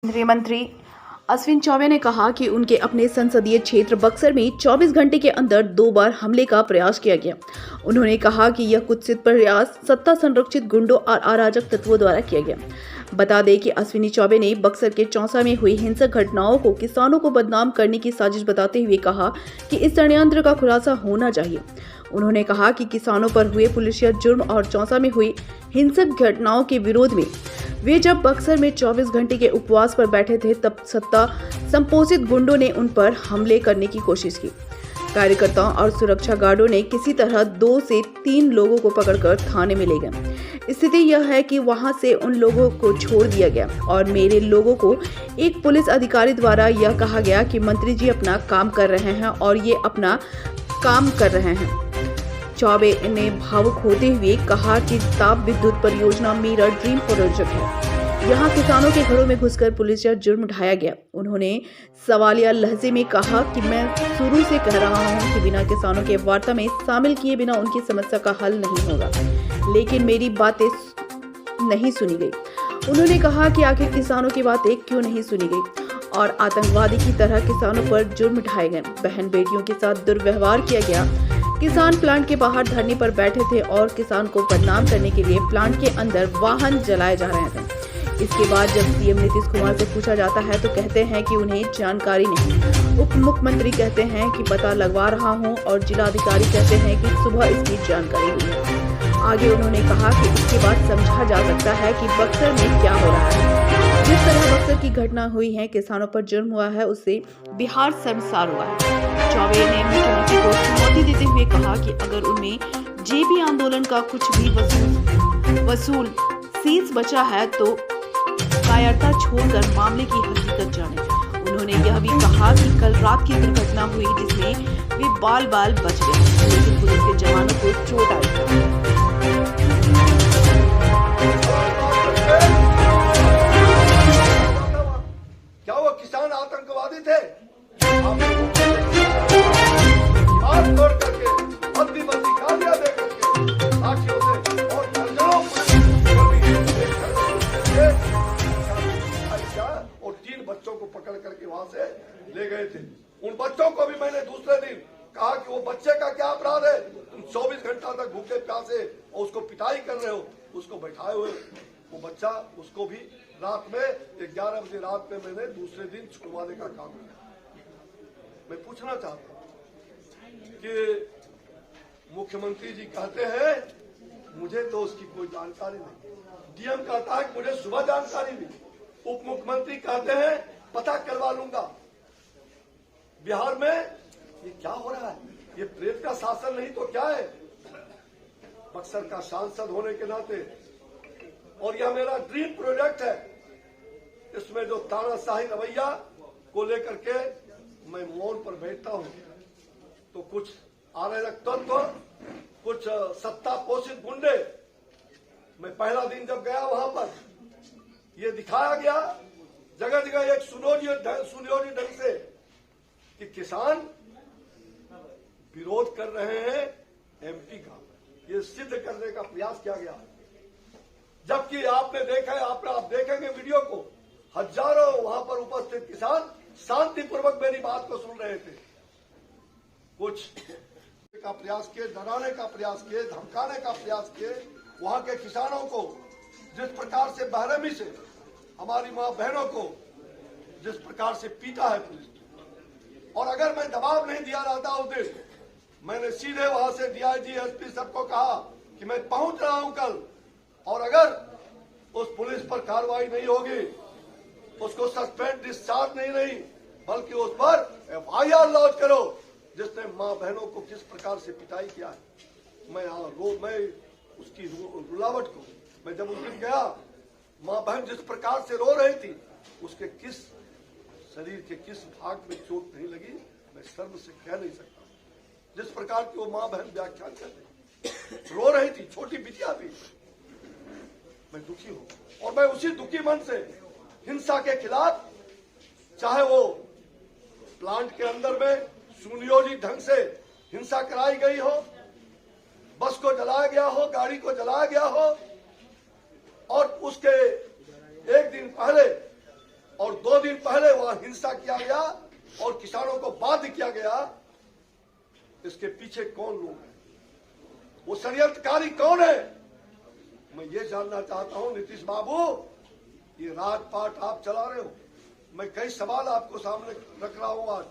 केंद्रीय मंत्री अश्विनी चौबे ने कहा कि उनके अपने संसदीय क्षेत्र बक्सर में 24 घंटे के अंदर 2 बार हमले का प्रयास किया गया। उन्होंने कहा कि यह कुत्सित प्रयास सत्ता संरक्षित गुंडों और अराजक तत्वों द्वारा किया गया। बता दें कि अश्विनी चौबे ने बक्सर के चौसा में हुई हिंसक घटनाओं को किसानों को बदनाम करने की साजिश बताते हुए कहा कि इस षड्यंत्र का खुलासा होना चाहिए। उन्होंने कहा कि किसानों पर हुए पुलिसिया जुर्म और चौसा में हुई हिंसक घटनाओं के विरोध में वे जब बक्सर में 24 घंटे के उपवास पर बैठे थे तब सत्ता संपोषित गुंडों ने उन पर हमले करने की कोशिश की। कार्यकर्ताओं और सुरक्षा गार्डों ने किसी तरह 2 से 3 लोगों को पकड़कर थाने में ले गए। स्थिति यह है कि वहां से उन लोगों को छोड़ दिया गया और मेरे लोगों को एक पुलिस अधिकारी द्वारा यह कहा गया कि मंत्री जी अपना काम कर रहे हैं और ये अपना काम कर रहे हैं। चौबे ने भावुक होते हुए कहा कि ताप विद्युत परियोजना मेरा ड्रीम प्रोजेक्ट है। यहाँ किसानों के घरों में घुसकर पुलिसिया जुर्म ढाया गया। उन्होंने सवालिया लहजे में कहा कि मैं शुरू से कह रहा हूँ कि बिना किसानों के वार्ता में शामिल किए बिना उनकी समस्या का हल नहीं होगा, लेकिन मेरी बातें नहीं सुनी गई। उन्होंने कहा कि आखिर किसानों की बातें क्यों नहीं सुनी गई और आतंकवादी की तरह किसानों पर जुर्म ढाए गए। बहन बेटियों के साथ दुर्व्यवहार किया गया। किसान प्लांट के बाहर धरने पर बैठे थे और किसान को बदनाम करने के लिए प्लांट के अंदर वाहन जलाए जा रहे थे। इसके बाद जब सीएम नीतीश कुमार से पूछा जाता है तो कहते हैं कि उन्हें जानकारी नहीं। उप मुख्यमंत्री कहते हैं कि पता लगवा रहा हूं और जिलाधिकारी कहते हैं कि सुबह इसकी जानकारी हुई है। आगे उन्होंने कहा कि इसके बाद समझा जा सकता है कि बक्सर में क्या हो रहा है। जिस तरह बक्सर की घटना हुई है, किसानों पर जुर्म हुआ है, उससे बिहार शर्मसार हुआ है। चौबे ने मुख्यमंत्री को चुनौती देते हुए कहा कि अगर उनमें जेबी आंदोलन का कुछ भी वसूल शेष बचा है तो कायरता छोड़कर मामले की हकीकत जाने। उन्होंने यह भी कहा कि कल रात की दुर्घटना हुई जिसमें वे बाल बच गए, लेकिन पुलिस के जवानों को चोट आई। क्या वो किसान आतंकवादी थे? और 3 बच्चों को पकड़ करके वहां से ले गए थे। उन बच्चों को भी मैंने दूसरे दिन कहा कि वो बच्चे का क्या अपराध है, तुम 24 घंटा तक भूखे प्यासे और उसको पिटाई कर रहे हो, उसको बैठाए हुए। वो बच्चा, उसको भी रात में 11 बजे रात में मैंने दूसरे दिन छुड़वाने का काम किया। मैं पूछना चाहता हूं कि मुख्यमंत्री जी कहते हैं मुझे तो उसकी कोई जानकारी नहीं, डीएम कहता है कि मुझे सुबह जानकारी मिली, उप मुख्यमंत्री कहते हैं पता करवा लूंगा। बिहार में ये क्या हो रहा है? ये प्रेत का शासन नहीं तो क्या है? बक्सर का सांसद होने के नाते और यह मेरा ड्रीम प्रोजेक्ट है, इसमें जो तानाशाही रवैया को लेकर के मैं मौन पर बैठता हूं तो कुछ अराजक तत्व, कुछ सत्ता पोषित गुंडे, मैं पहला दिन जब गया वहां पर ये दिखाया गया जगह जगह एक सुनियोजित ढंग से कि किसान विरोध कर रहे हैं एमपी का, ये सिद्ध करने का प्रयास किया गया। जबकि आपने देखा है, आप देखेंगे वीडियो को, हजारों वहां पर उपस्थित किसान शांतिपूर्वक मेरी बात को सुन रहे थे। कुछ का प्रयास किए, डराने का प्रयास किए, धमकाने का प्रयास किए। वहां के किसानों को जिस प्रकार से बेरहमी से हमारी मां बहनों को जिस प्रकार से पीटा है पुलिस ने, और अगर मैं दबाव नहीं दिया रहता उस दिन, मैंने सीधे वहां से डीआईजी एसपी सबको कहा कि मैं पहुंच रहा हूं कल, और अगर उस पुलिस पर कार्रवाई नहीं होगी, उसको सस्पेंड डिस्चार्ज नहीं बल्कि उस पर एफआईआर लॉन्च करो जिसने मां बहनों को किस प्रकार से पिटाई किया है। मैं उसकी रुलावट को, मैं जब उस दिन गया, मां बहन जिस प्रकार से रो रही थी, उसके किस शरीर के किस भाग में चोट नहीं लगी मैं शर्म से कह नहीं सकता। जिस प्रकार की वो मां बहन व्याख्यान कर रही, रो रही थी, छोटी बिटिया थी। मैं दुखी हूं और मैं उसी दुखी मन से हिंसा के खिलाफ, चाहे वो प्लांट के अंदर में सुनियोजित ढंग से हिंसा कराई गई हो, बस को जलाया गया हो, गाड़ी को जलाया गया हो, और उसके एक दिन पहले और 2 दिन पहले वहां हिंसा किया गया और किसानों को बाध्य किया गया, इसके पीछे कौन लोग हैं, वो षड्यंत्रकारी कौन है? मैं ये जानना चाहता हूं नीतीश बाबू, ये राजपाट आप चला रहे हो। मैं कई सवाल आपको सामने रख रहा हूं आज।